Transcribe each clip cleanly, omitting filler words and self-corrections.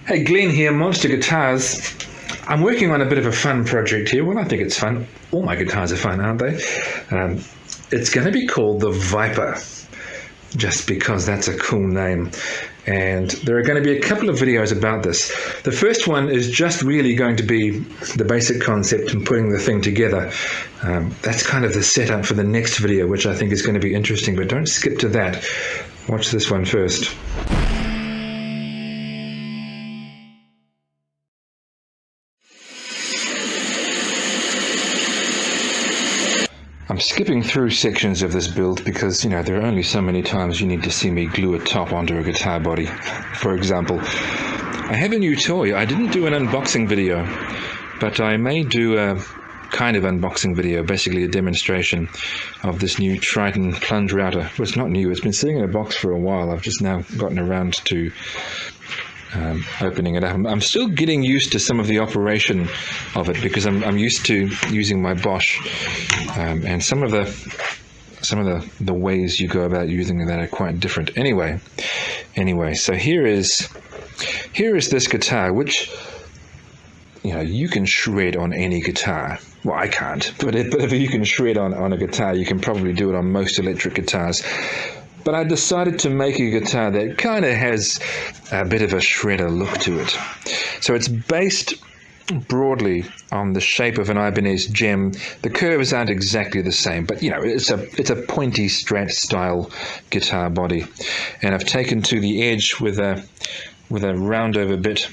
Hey, Glenn here, Monster Guitars. I'm working on a bit of a fun project here. Well, I think it's fun. All my guitars are fun, aren't they? It's going to be called the Viper, just because that's a cool name. And there are going to be a couple of videos about this. The first one is just really going to be the basic concept and putting the thing together. That's kind of the setup for the next video, which I think is going to be interesting, but don't skip to that. Watch this one first. I'm skipping through sections of this build because, there are only so many times you need to see me glue a top onto a guitar body. For example, I have a new toy. I didn't do an unboxing video, but I may do a kind of unboxing video, basically a demonstration of this new Triton plunge router. Well, it's not new. It's been sitting in a box for a while. I've just now gotten around to opening it up. I'm still getting used to some of the operation of it because I'm used to using my Bosch, and some of the ways you go about using that are quite different. Anyway, so here is this guitar, which you can shred on any guitar. Well, I can't, but if you can shred on a guitar, you can probably do it on most electric guitars. But I decided to make a guitar that kind of has a bit of a shredder look to it. So it's based broadly on the shape of an Ibanez gem. The curves aren't exactly the same, but it's a pointy Strat style guitar body. And I've taken to the edge with a round over bit.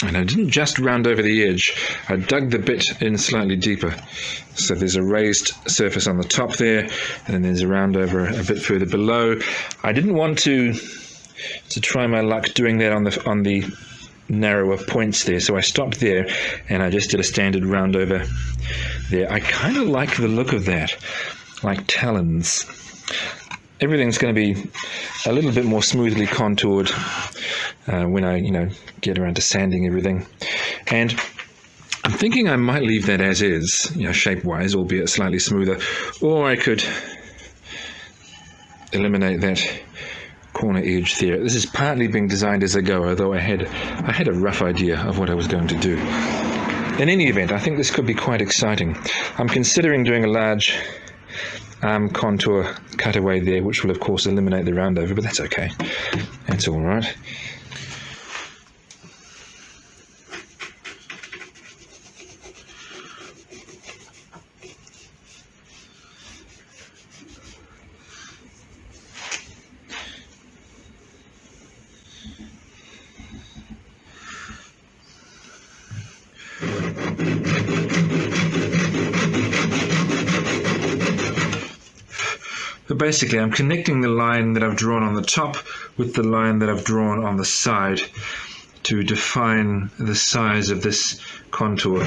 And I didn't just round over the edge, I dug the bit in slightly deeper. So there's a raised surface on the top there, and then there's a round over a bit further below. I didn't want to try my luck doing that on the narrower points there, so I stopped there, and I just did a standard round over there. I kind of like the look of that, like talons. Everything's going to be a little bit more smoothly contoured when I, get around to sanding everything. And I'm thinking I might leave that as is, shape-wise, albeit slightly smoother. Or I could eliminate that corner edge there. This is partly being designed as I go, although I had a rough idea of what I was going to do. In any event, I think this could be quite exciting. I'm considering doing a large arm contour cutaway there, which will of course eliminate the round over, but that's okay. That's all right. But basically, I'm connecting the line that I've drawn on the top with the line that I've drawn on the side to define the size of this contour.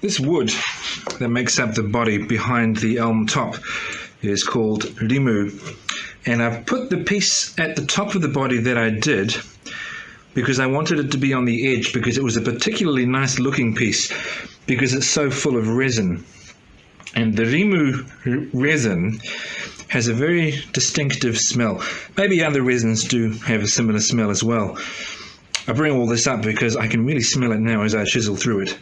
This wood that makes up the body behind the elm top is called rimu, and I've put the piece at the top of the body that I did because I wanted it to be on the edge, because it was a particularly nice looking piece because it's so full of resin. And the rimu resin has a very distinctive smell. Maybe other resins do have a similar smell as well. I bring all this up because I can really smell it now as I chisel through it.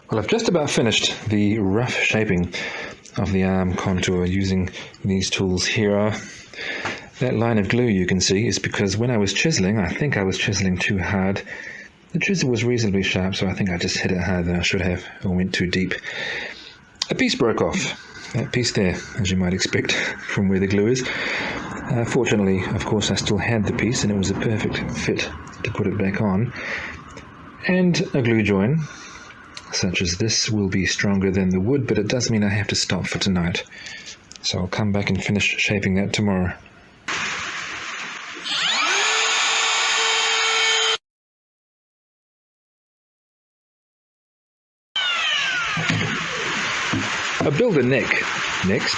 Well, I've just about finished the rough shaping of the arm contour using these tools here. That line of glue you can see is because when I was chiseling, I think I was chiseling too hard. The chisel was reasonably sharp, so I think I just hit it harder than I should have, or went too deep. A piece broke off. That piece there, as you might expect from where the glue is. Fortunately, of course, I still had the piece and it was a perfect fit to put it back on. And a glue join, such as this, will be stronger than the wood, but it does mean I have to stop for tonight. So I'll come back and finish shaping that tomorrow. I'll build a neck next.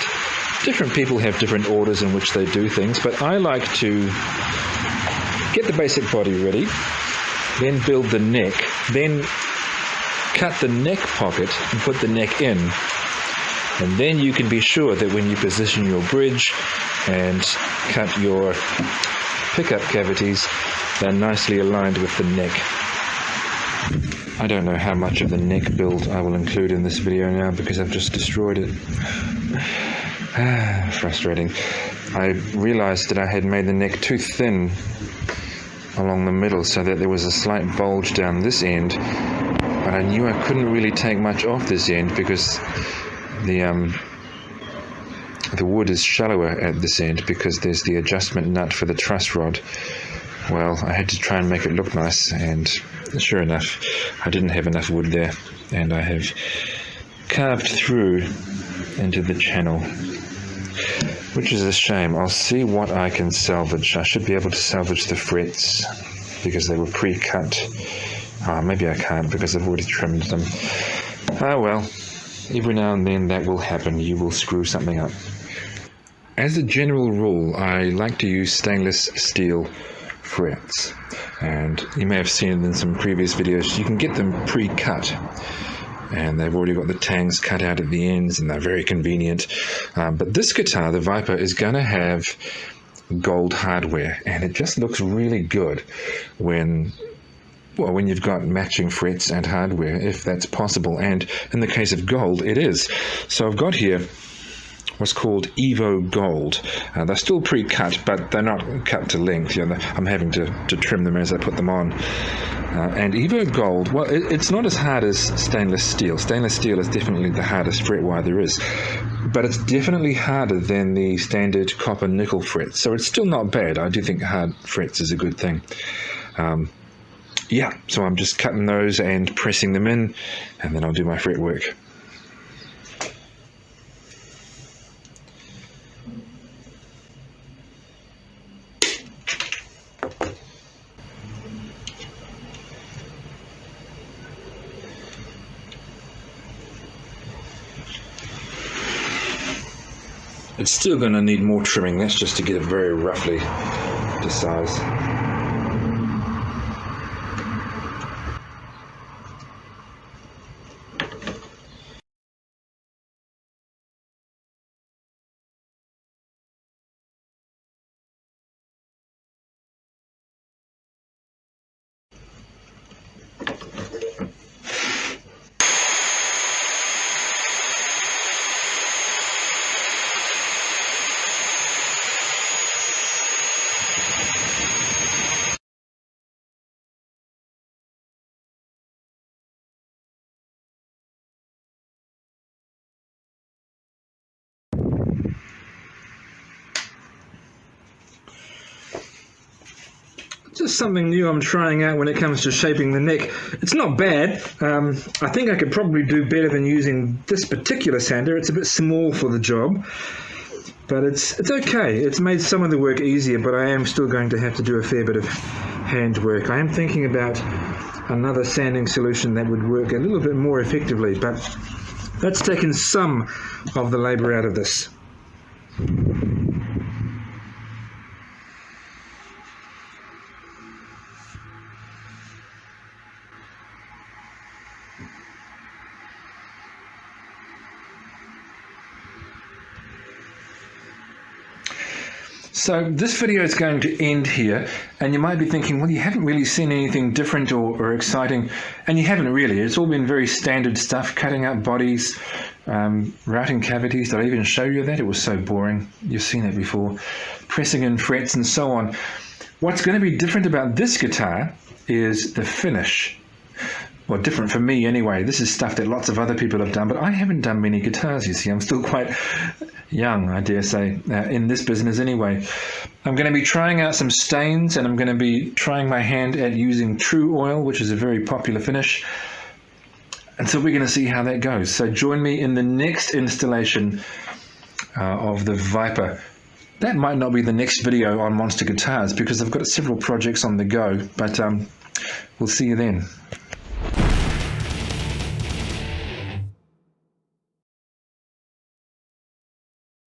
Different people have different orders in which they do things, but I like to get the basic body ready, then build the neck, then cut the neck pocket and put the neck in. And then you can be sure that when you position your bridge and cut your pickup cavities, they're nicely aligned with the neck. I don't know how much of the neck build I will include in this video now because I've just destroyed it. Frustrating. I realized that I had made the neck too thin along the middle so that there was a slight bulge down this end, but I knew I couldn't really take much off this end because the wood is shallower at this end because there's the adjustment nut for the truss rod. Well, I had to try and make it look nice, and sure enough, I didn't have enough wood there, and I have carved through into the channel, which is a shame. I'll see what I can salvage. I should be able to salvage the frets because they were pre-cut. Maybe I can't because I've already trimmed them. Ah well, every now and then that will happen. You will screw something up. As a general rule, I like to use stainless steel frets, and you may have seen it in some previous videos. You can get them pre-cut, and they've already got the tangs cut out at the ends, and they're very convenient. But this guitar, the Viper, is going to have gold hardware, and it just looks really good when you've got matching frets and hardware, if that's possible. And in the case of gold, it is. So I've got here what's called Evo Gold. They're still pre-cut, but they're not cut to length. I'm having to trim them as I put them on. And Evo Gold, well, it's not as hard as stainless steel. Stainless steel is definitely the hardest fret wire there is, but it's definitely harder than the standard copper nickel frets. So it's still not bad. I do think hard frets is a good thing. Yeah, so I'm just cutting those and pressing them in, and then I'll do my fret work. It's still going to need more trimming. That's just to get it very roughly to size. Just something new I'm trying out when it comes to shaping the neck. It's not bad. I think I could probably do better than using this particular sander. It's a bit small for the job, but it's okay. It's made some of the work easier, but I am still going to have to do a fair bit of hand work. I am thinking about another sanding solution that would work a little bit more effectively, but that's taken some of the labor out of this. So this video is going to end here, and you might be thinking, well, you haven't really seen anything different or exciting, and you haven't really. It's all been very standard stuff, cutting out bodies, routing cavities. Did I even show you that? It was so boring. You've seen it before. Pressing in frets and so on. What's going to be different about this guitar is the finish. well, different for me anyway. This is stuff that lots of other people have done, but I haven't done many guitars, you see. I'm still quite young, I dare say, in this business anyway. I'm going to be trying out some stains, and I'm going to be trying my hand at using True Oil, which is a very popular finish. And so we're going to see how that goes. So join me in the next installation of the Viper. That might not be the next video on Monster Guitars because I've got several projects on the go, but we'll see you then.